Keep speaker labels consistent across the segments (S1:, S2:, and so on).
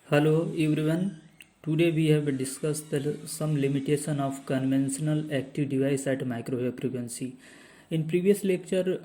S1: Hello everyone. Today we have discussed some limitation of conventional active device at microwave frequency. In previous lecture,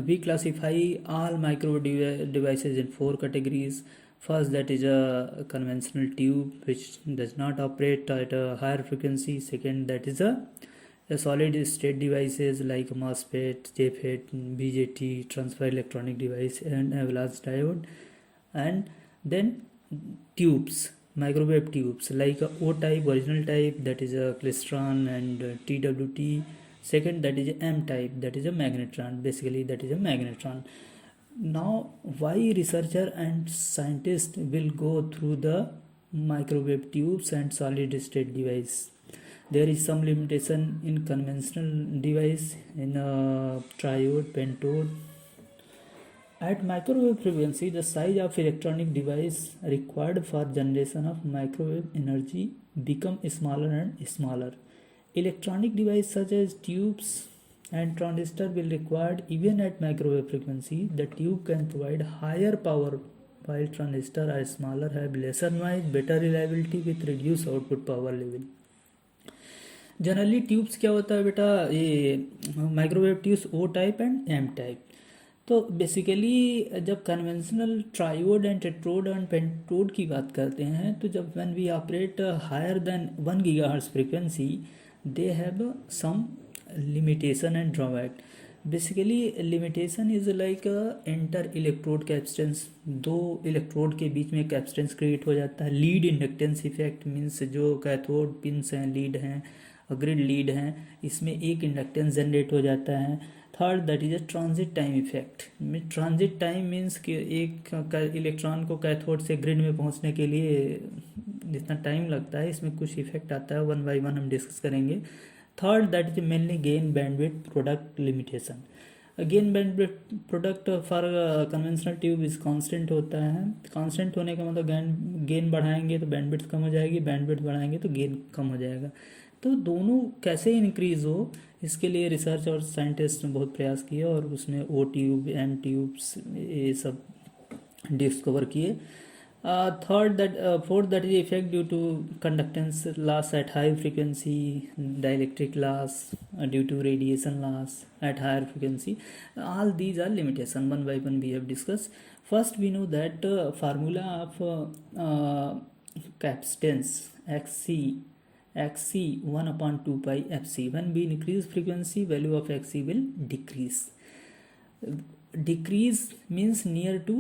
S1: we classify all microwave devices in four categories. First, that is a conventional tube which does not operate at a higher frequency. Second, that is a solid state devices like MOSFET, JFET, BJT, transfer electronic device, and avalanche diode. And then tubes, microwave tubes like O type, original type, that is a klystron, and TWT. Second, that is M type, that is a magnetron, basically that is a magnetron. Now why researcher and scientist will go through the microwave tubes and solid state device? There is some limitation in conventional device, in triode, pentode. At microwave frequency, the size of electronic device required for generation of microwave energy become smaller and smaller. Electronic devices such as tubes and transistor will require even at microwave frequency. The tube can provide higher power while transistor are smaller, have lesser noise, better reliability with reduced output power level. Generally tubes क्या होता है बेटा, ये microwave tubes O type and M type. तो basically जब conventional triode and tetrode and pentode की बात करते हैं, तो जब when we operate higher than 1 gigahertz frequency, they have some limitation and drawback. Basically limitation is like inter electrode capacitance. दो electrode के बीच में कैपेसिटेंस क्रिएट हो जाता है. लीड इंडक्टेंस इफेक्ट मीन्स जो कैथोड पिंस हैं, लीड हैं, ग्रिड लीड हैं, इसमें एक इंडक्टेंस जनरेट हो जाता है. Third, that is a transit time effect. Transit time means कि एक इलेक्ट्रॉन को कैथोड से ग्रिड में पहुंचने के लिए जितना टाइम लगता है, इसमें कुछ इफेक्ट आता है. 1 बाई 1 हम डिस्कस करेंगे. Third, that is mainly gain bandwidth product limitation. Gain bandwidth product for conventional tube is constant होता है. कांस्टेंट होने का मतलब गेन बढ़ाएंगे तो बैंडविड्थ कम हो जाएगी, बैंडविड्थ बढ़ाएंगे तो गेन कम हो जाएगा. तो दोनों कैसे इंक्रीज हो, इसके लिए रिसर्च और साइंटिस्ट ने बहुत प्रयास किए और उसमें ओ ट्यूब, एम ट्यूब्स, ये सब डिस्कवर किए. Third that fourth, that is effect due to conductance loss at high frequency, dielectric loss due to radiation loss at higher frequency. All these are limitation. 1 by 1 we have discuss. First we know that formula of capacitance xc 1 upon 2 pi fc. When we increase frequency, value of xc will decrease. Decrease means near to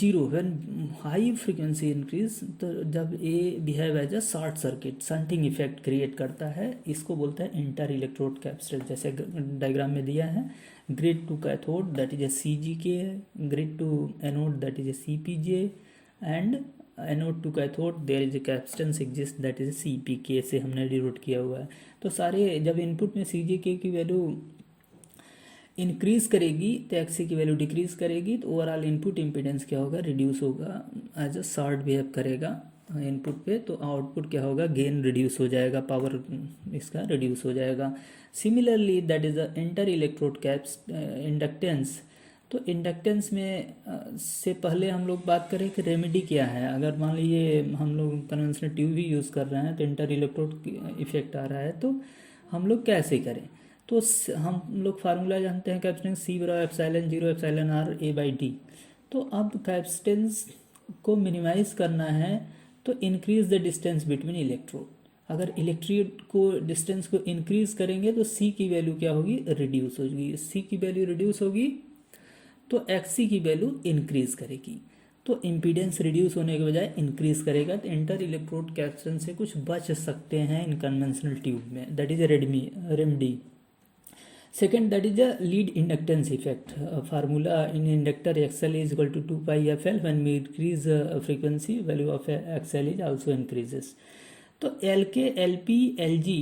S1: zero. When high frequency increase, तो जब ये behave as a short circuit, shunting effect create करता है, इसको बोलते हैं inter electrode capacitance. जैसे diagram में दिया है, grid to cathode that is a CGK, grid to anode that is a CPJ, and anode to cathode there is a capacitance exist that is CPK से हमने डिनोट किया हुआ है. तो सारे जब इनपुट में CGK की वैल्यू इंक्रीज करेगी तो XC की वैल्यू डिक्रीज करेगी, तो ओवरऑल इनपुट इम्पीडेंस क्या होगा, रिड्यूस होगा, एज अ शॉर्ट बिहेव करेगा इनपुट पे. तो आउटपुट क्या होगा, गेन रिड्यूस हो जाएगा, पावर इसका रिड्यूस हो जाएगा. Similarly that is the inter electrode caps inductance. तो इंडक्टेंस में से पहले हम लोग बात करें कि रेमेडी क्या है. अगर मान लीजिए हम लोग कन्वेंशनल ट्यूब ही यूज़ कर रहे हैं तो इंटर इलेक्ट्रोड इफेक्ट आ रहा है, तो हम लोग कैसे करें. तो हम लोग फार्मूला जानते हैं कैपेसिटेंस C बराबर epsilon 0 epsilon R A by D. तो अब कैपेसिटेंस को मिनिमाइज करना है तो increase the distance between electrode. अगर इलेक्ट्रोड को डिस्टेंस को इंक्रीज करेंगे तो C की वैल्यू क्या होगी, रिड्यूस होगी. C की वैल्यू रिड्यूस होगी तो XC की वैल्यू इंक्रीज करेगी. तो इम्पीडेंस रिड्यूस होने के बजाय इंक्रीज करेगा, तो इंटर इलेक्ट्रोड कैपेसिटेंस से कुछ बच सकते हैं इन कन्वेंशनल ट्यूब में. That is remedy. Second, that is a lead inductance effect. Formula in inductor XL is equal to 2 pi FL. When we increase frequency, value of XL is also increases. तो LK, LP, LG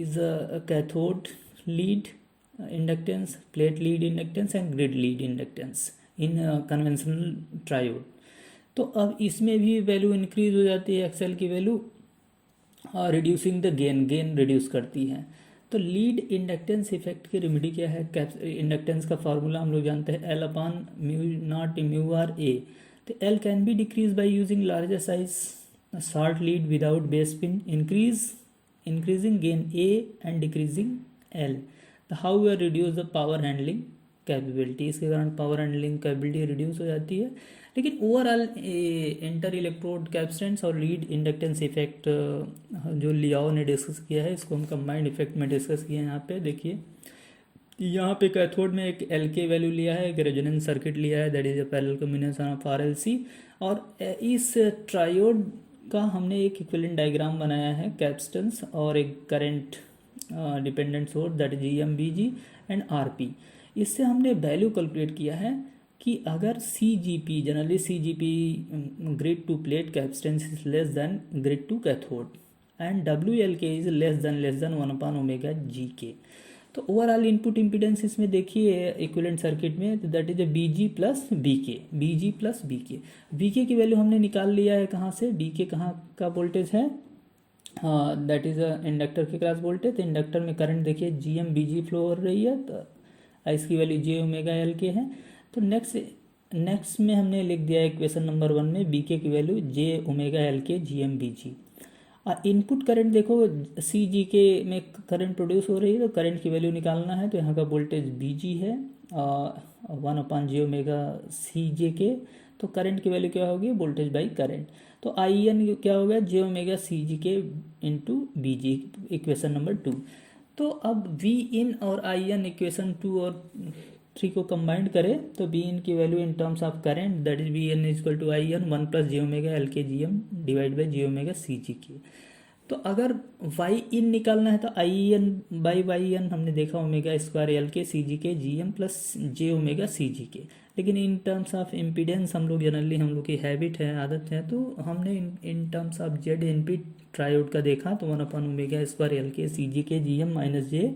S1: is cathode lead inductance, plate lead inductance and grid lead inductance in conventional triode. तो अब इसमें भी value increase हो जाती है, XL की value, और रिड्यूसिंग द गेन रिड्यूस करती है. तो लीड इंडक्टेंस इफेक्ट की रेमेडी क्या है. इंडक्टेंस का फार्मूला हम लोग जानते हैं L upon mu naught mu R A. तो L can be decreased by using larger size salt lead without base pin, increasing gain A and decreasing L. तो how we reduce the power handling capability, इसके कारण power handling capability reduce हो जाती है। लेकिन overall inter electrode capacitance और lead inductance effect जो लियाओ ने डिस्कस किया है, इसको हम कंबाइंड इफेक्ट में डिस्कस किए हैं। यहाँ पे देखिए, यहाँ पे कैथोड में एक एल के वैल्यू लिया है, एक रेजोनेंस सर्किट लिया है, that is a parallel combination of R L C, और इस ट्रायोड का हमने एक इक्विवेलेंट डायग्राम बनाया है, कैपेसिटेंस और एक current dependent source that is G M B G and R P. इससे हमने वैल्यू कैलकुलेट किया है कि अगर C G P, generally C G P grid to plate capacitance is less than grid to cathode and W L K is less than 1/ओमेगा G K. तो overall input impedance इसमें देखिए equivalent circuit में that is B G plus B K, B G plus B K. B के की value हमने निकाल लिया है कहाँ से, बी के कहाँ का वोल्टेज है, दैट इज इंडक्टर के क्रॉस वोल्टेज। तो इंडक्टर में करंट देखिए जी एम बी जी फ्लो हो रही है, तो इसकी वैल्यू जे ओमेगा एल के है। तो नेक्स्ट में हमने लिख दिया है इक्वेशन नंबर 1 में बी के की वैल्यू जे omega L K G M B जी। और इनपुट करंट देखो सी जी के में करंट प्रोड्यूस हो रही है, तो करंट की वैल्यू निकालना है, तो यहाँ का वोल्टेज बी जी है 1/जे ओमेगा सी जे के। तो करंट की वैल्यू क्या होगी, वोल्टेज बाई करंट। तो आई एन क्या होगा, जे ओमेगा सी जी के इंटू बी जी, इक्वेशन नंबर 2। तो अब वी इन और आई एन इक्वेशन 2 और 3 को कंबाइंड करें तो वी इन की value in terms of current that is V N equal to I N 1 plus J omega L K G M divide by J omega C G K. तो अगर Y in निकालना है तो I N by Y N हमने देखा omega square L K C G K G M plus J omega C G K. लेकिन इन terms of impedance हम लोग जनरली, हम लोग की हैबिट है, आदत है, तो हमने इन terms of Z input triode का देखा, तो 1/ओमेगा square L K C G K G M minus जे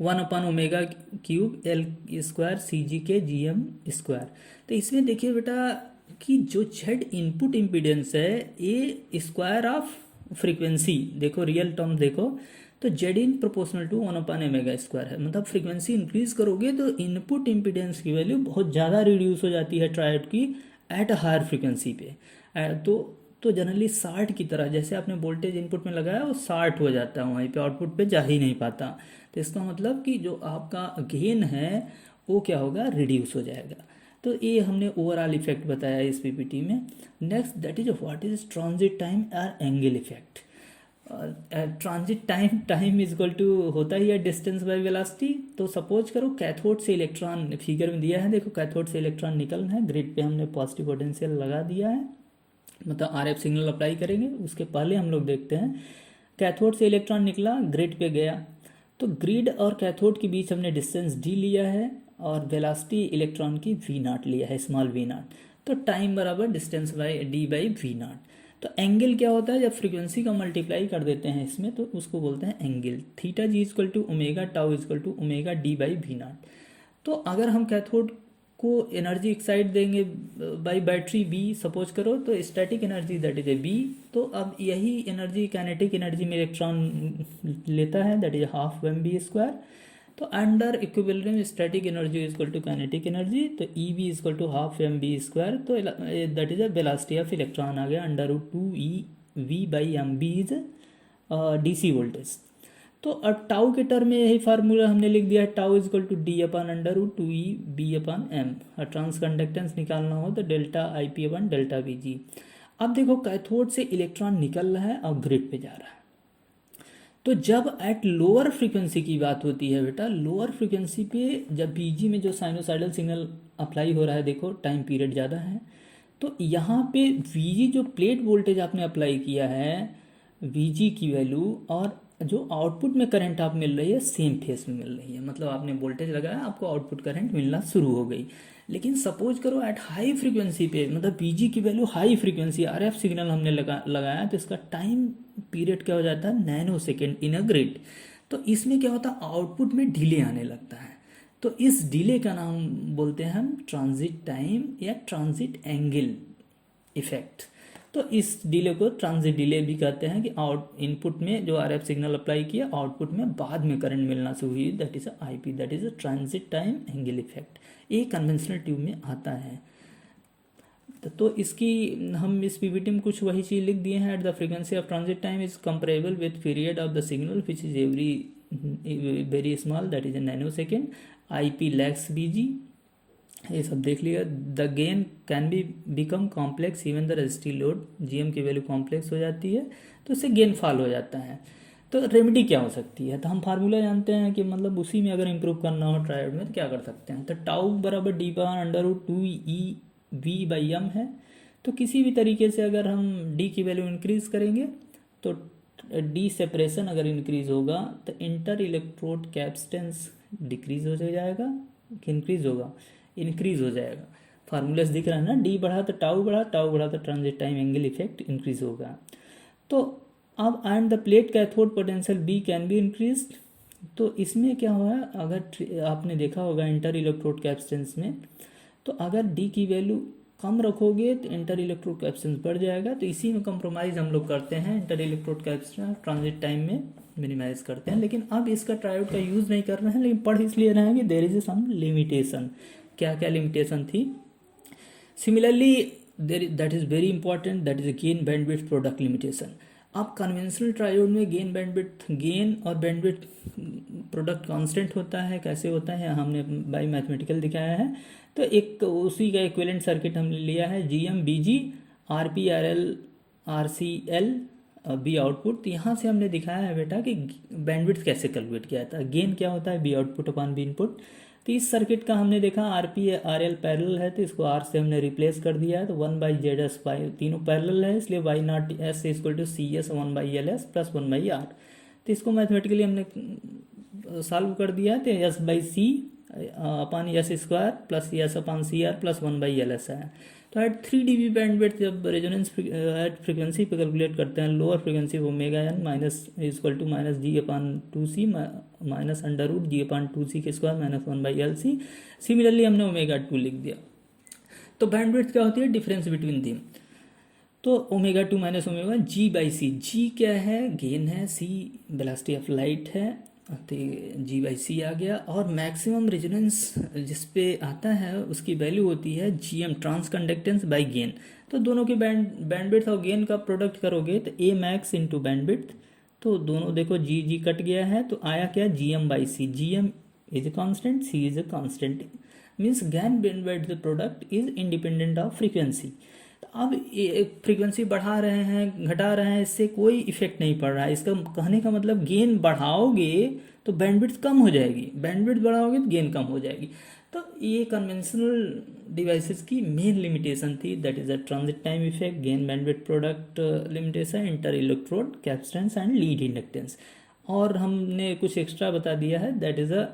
S1: 1/ओमेगा क्यूब एल स्क्वायर सी G K G M square. तो इसमें देखिए बेटा कि जो जेड इनपुट इम्पीडेंस है ए स्क्वायर ऑफ फ्रीक्वेंसी, देखो रियल टर्म देखो, तो जेड इन प्रोपोर्शनल टू 1/ओमेगा स्क्वायर है। मतलब फ्रीक्वेंसी इंक्रीज करोगे तो इनपुट इम्पीडेंस की वैल्यू बहुत ज़्यादा रिड्यूस हो जाती है ट्रायोड की एट हायर फ्रीक्वेंसी पे। तो जनरली 60 की तरह, जैसे आपने वोल्टेज इनपुट में लगाया वो 60 हो जाता है, वहीं पे आउटपुट पे जा ही नहीं पाता। तो इसका मतलब कि जो आपका गेन है वो क्या होगा, रिड्यूस हो जाएगा। तो ये हमने ओवरऑल इफेक्ट बताया इस पीपीटी में। Next that is what is transit time और angle effect. Transit time is equal to होता ही है डिस्टेंस बाय वेलोसिटी। तो सपोज करो कैथोड से इलेक्ट्रॉन फिगर में दिया है, देखो कैथोड से इलेक्ट्रॉन निकलना है, ग्रिड पे हमने पॉजिटिव पोटेंशियल लगा दिया है, मतलब आरएफ सिग्नल अप्लाई करेंगे। उसके पहले हम लोग देखते हैं कैथोड से इलेक्ट्रॉन निकला, ग्रिड पे गया, तो ग्रिड और कैथोड के बीच हमने डिस्टेंस डी लिया है और वेलोसिटी इलेक्ट्रॉन की वी नॉट लिया है, स्मॉल वी नॉट। तो टाइम बराबर distance by D by V naught. तो एंगल क्या होता है, जब फ्रीक्वेंसी का मल्टीप्लाई कर देते हैं इसमें तो उसको बोलते हैं angle. Theta G equal to omega tau equal to omega D by V naught. तो अगर हम कैथोड को एनर्जी एक्साइट देंगे बाई बैटरी बी सपोज करो, तो static energy that is A B. तो अब यही एनर्जी काइनेटिक एनर्जी में इलेक्ट्रॉन लेता है, that is half M B square. तो under equilibrium static energy equal to kinetic energy, तो E B equal to half M B square. तो that is a velocity of electron आ गया under root 2 E V by M B is D C voltage. तो अब tau के term में यही formula हमने लिख दिया है, tau is equal to D upon under root 2 E B upon M. और ट्रांस कंडक्टेंस निकालना हो तो delta I P upon delta B G. अब देखो कैथोड से इलेक्ट्रॉन निकल रहा है और ग्रिड पे जा रहा है। तो जब एट लोअर फ्रीक्वेंसी की बात होती है बेटा, लोअर फ्रीक्वेंसी पे जब बीजी में जो साइनोसाइडल सिग्नल अप्लाई हो रहा है, देखो टाइम पीरियड ज़्यादा है, तो यहाँ पे वीजी जो प्लेट वोल्टेज आपने अप्लाई किया है, वीजी की वैल्यू और जो आउटपुट में करंट आप मिल रही है सेम फेस में मिल रही है। मतलब आपने वोल्टेज लगाया, आपको आउटपुट करंट मिलना शुरू हो गई। लेकिन सपोज करो एट हाई फ्रीक्वेंसी पे, मतलब बीजी की value high frequency RF signal हमने लगाया, तो इसका टाइम पीरियड क्या हो जाता है, nano second in a grid. तो इसमें क्या होता है, आउटपुट में डिले आने लगता है। तो इस डिले का नाम बोलते हैं हम ट्रांजिट टाइम या ट्रांजिट एंगल इफेक्ट। तो इस डिले को ट्रांजिट डिले भी कहते हैं कि आउट इनपुट में जो आरएफ सिग्नल अप्लाई किया, आउटपुट में बाद में करंट मिलना शुरू हुई, that is IP, that is transit time angle effect. ये कन्वेंशनल ट्यूब में आता है। तो इसकी हम इस पीपीटी में कुछ वही चीज़ लिख दिए हैं। At the frequency of transit time is comparable with period of the signal which is very small, that is a nanosecond. I P lags B G, ये सब देख लिया। The gain can be become complex even the resistive load, GM की value complex हो जाती है तो इससे गेन फॉल हो जाता है। तो रेमेडी क्या हो सकती है, तो हम फार्मूला जानते हैं कि मतलब उसी में अगर इम्प्रूव करना हो ट्रायोड में तो क्या कर सकते हैं। तो टाउ बराबर D power under root 2 V by M है। तो किसी भी तरीके से अगर हम डी की वैल्यू इंक्रीज करेंगे तो डी सेपरेशन अगर इंक्रीज होगा तो इंटर इलेक्ट्रोड कैपेसिटेंस डिक्रीज हो जाएगा कि इंक्रीज होगा, इंक्रीज हो जाएगा। फार्मूला दिख रहा है ना, डी बढ़ा तो टाउ बढ़ा, टाउ बढ़ा तो transit time angle effect increase होगा। तो अब and the plate cathode potential be can be increase. तो इसमें क्या हुआ, अगर आपने देखा होगा इंटर इलेक्ट्रोड कैपेसिटेंस में, तो अगर डी की वैल्यू कम रखोगे तो इंटर इलेक्ट्रोड कैपेसिटेंस बढ़ जाएगा। तो इसी में कंप्रोमाइज़ हम लोग करते हैं, inter electrode capacitance transit time में मिनिमाइज करते हैं। लेकिन अब इसका ट्रायोड का यूज़ नहीं कर रहे हैं, लेकिन पढ़ इसलिए रहे हैं कि देयर इज सम लिमिटेशन। क्या क्या लिमिटेशन थी? Similarly that is very important, that is gain bandwidth product limitation. अब कन्वेंशनल ट्रायोड में गेन और बैंडविड्थ प्रोडक्ट कांस्टेंट होता है। कैसे होता है हमने बाई मैथमेटिकल दिखाया है। तो एक उसी का इक्विवेलेंट सर्किट हमने लिया है, GM BG R P R L R C L B output. तो यहाँ से हमने दिखाया है बेटा कि बैंडविड्थ कैसे कैलकुलेट किया था। गेन क्या होता है, B output upon B input. तो इस सर्किट का हमने देखा R P R L parallel है तो इसको आर से हमने रिप्लेस कर दिया है। तो 1/ZS बाई, तीनों पैरेलल है इसलिए Y naught S equal to C S 1/LS plus 1/R। तो इसको मैथमेटिकली हमने सॉल्व कर दिया। तो S by C upon S square plus S upon C R plus 1/LS है। तो एट 3 dB बैंडविड्थ जब रेजोनेंस एट फ्रिक्वेंसी पे कैलकुलेट करते हैं, lower frequency omega N minus equal to minus G upon 2c minus under root G upon 2c के square minus 1/LC। Similarly हमने omega 2 लिख दिया। तो बैंडविड्थ क्या होती है, डिफरेंस बिटवीन दिम। तो omega 2 minus omega G by C, G क्या है, गेन है, सी वेलोसिटी ऑफ लाइट है, तो जी बाई सी आ गया। और मैक्सिमम रेजोनेंस जिस पे आता है उसकी वैल्यू होती है GM transconductance by gain. तो दोनों के बैंडविड्थ और गेन का प्रोडक्ट करोगे तो ए मैक्स इंटू बैंडविड्थ। तो दोनों देखो जी जी कट गया है तो आया क्या, GM by C. GM is a constant, C is a constant, means gain bandwidth product is independent of frequency. अब फ्रीक्वेंसी बढ़ा रहे हैं घटा रहे हैं, इससे कोई इफेक्ट नहीं पड़ रहा है। इसका कहने का मतलब गेन बढ़ाओगे तो बैंडविड्थ कम हो जाएगी, बैंडविड्थ बढ़ाओगे तो गेन कम हो जाएगी। तो ये कन्वेंशनल डिवाइसेस की मेन लिमिटेशन थी, that is a transit time effect, gain bandwidth product limitation, inter electrode capacitance and lead inductance. और हमने कुछ एक्स्ट्रा बता दिया है, that is a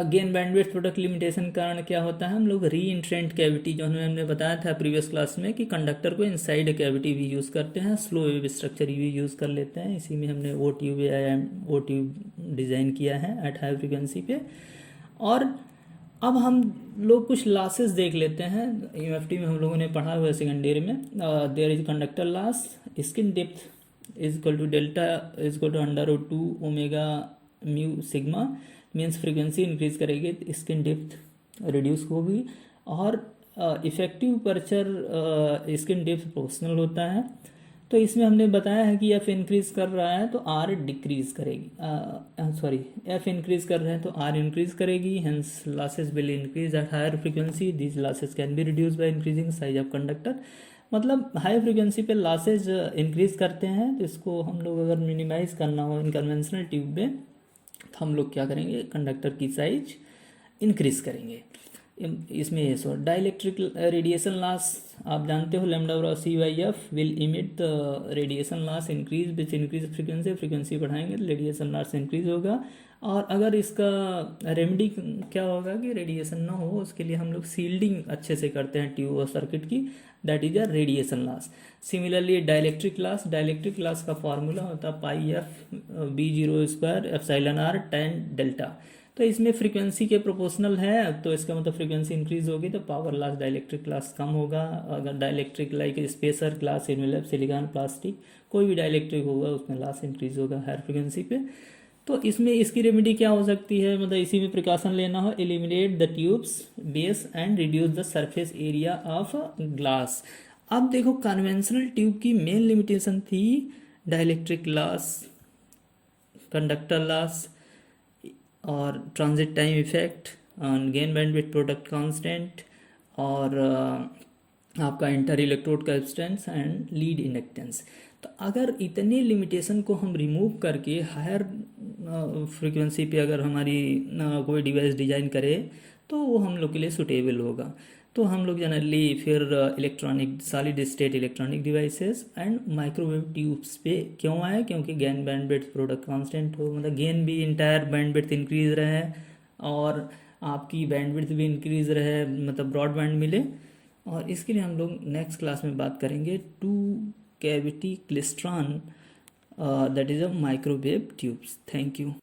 S1: gain bandwidth product limitation के कारण क्या होता है, हम लोग री इंट्रेंट कैविटी जो हमने बताया था प्रीवियस क्लास में कि कंडक्टर को इनसाइड कैविटी भी यूज़ करते हैं, स्लो वेव स्ट्रक्चर भी यूज़ कर लेते हैं। इसी में हमने ओ ट्यूब डिज़ाइन किया है एट हाई फ्रिक्वेंसी पे। और अब हम लोग कुछ लॉसेस देख लेते हैं। यूएफटी में हम लोगों ने पढ़ा हुआ है सेकेंड ईयर में, there is conductor loss, skin depth is equal to delta is equal to under root 2 omega mu sigma. Means frequency increase करेगी तो स्किन डेप्थ रिड्यूस होगी। और इफेक्टिव पर्चर स्किन डेप्थ प्रोपोर्शनल होता है। तो इसमें हमने बताया है कि एफ इंक्रीज कर रहा है तो आर डिक्रीज करेगी, सॉरी एफ इंक्रीज कर रहे हैं तो आर इंक्रीज करेगी, hence losses will increase at higher frequency, this losses can be reduce by increasing size of conductor. मतलब हाई फ्रीक्वेंसी पे लॉसेज इंक्रीज करते हैं, तो इसको हम लोग अगर मिनिमाइज करना हो इन कन्वेंशनल ट्यूब में तो हम लोग क्या करेंगे, कंडक्टर की साइज इंक्रीज करेंगे। इसमें ये सो डाइलेक्ट्रिक रेडिएशन लॉस आप जानते हो, लैम्डा और C by F will emit the radiation loss increase which increase frequency, frequency बढ़ाएंगे तो रेडिएशन लॉस इंक्रीज होगा। और अगर इसका रेमेडी क्या होगा कि रेडिएशन ना हो, उसके लिए हम लोग सील्डिंग अच्छे से करते हैं ट्यूब और सर्किट की, that is a radiation loss. Similarly dielectric loss का फॉर्मूला होता है pi F B zero square epsilon R tan delta. तो इसमें फ्रीक्वेंसी के प्रोपोर्शनल है, तो इसका मतलब फ्रीक्वेंसी इंक्रीज होगी तो पावर लॉस डाइलेक्ट्रिक लॉस कम होगा। अगर dielectric like spacer glass, envelope, silicon, plastic, कोई भी डाइलेक्ट्रिक होगा उसमें लॉस इंक्रीज होगा हायर फ्रीक्वेंसी पे। तो इसमें इसकी रेमेडी क्या हो सकती है, मतलब इसी में प्रिकॉशन लेना हो, eliminate the tubes base and reduce the surface area of glass. अब देखो कन्वेंशनल ट्यूब की मेन लिमिटेशन थी डाइलेक्ट्रिक लॉस, कंडक्टर लॉस और transit time effect, gain bandwidth product constant, और आपका inter electrode capacitance and lead inductance. तो अगर इतने लिमिटेशन को हम रिमूव करके हायर फ्रीक्वेंसी पे अगर हमारी कोई डिवाइस डिजाइन करे तो वो हम लोग के लिए सुटेबल होगा। तो हम लोग जनरली फिर electronic solid state electronic devices and microwave tubes पे क्यों आए, क्योंकि गेन बैंडविड्थ प्रोडक्ट कांस्टेंट हो, मतलब गेन भी इंटायर बैंडविड्थ इंक्रीज रहे और आपकी बैंडविड्थ भी इंक्रीज रहे, मतलब ब्रॉडबैंड मिले। और इसके लिए हम लोग नेक्स्ट क्लास में बात करेंगे two cavity klystron, that is a microwave tubes. Thank you.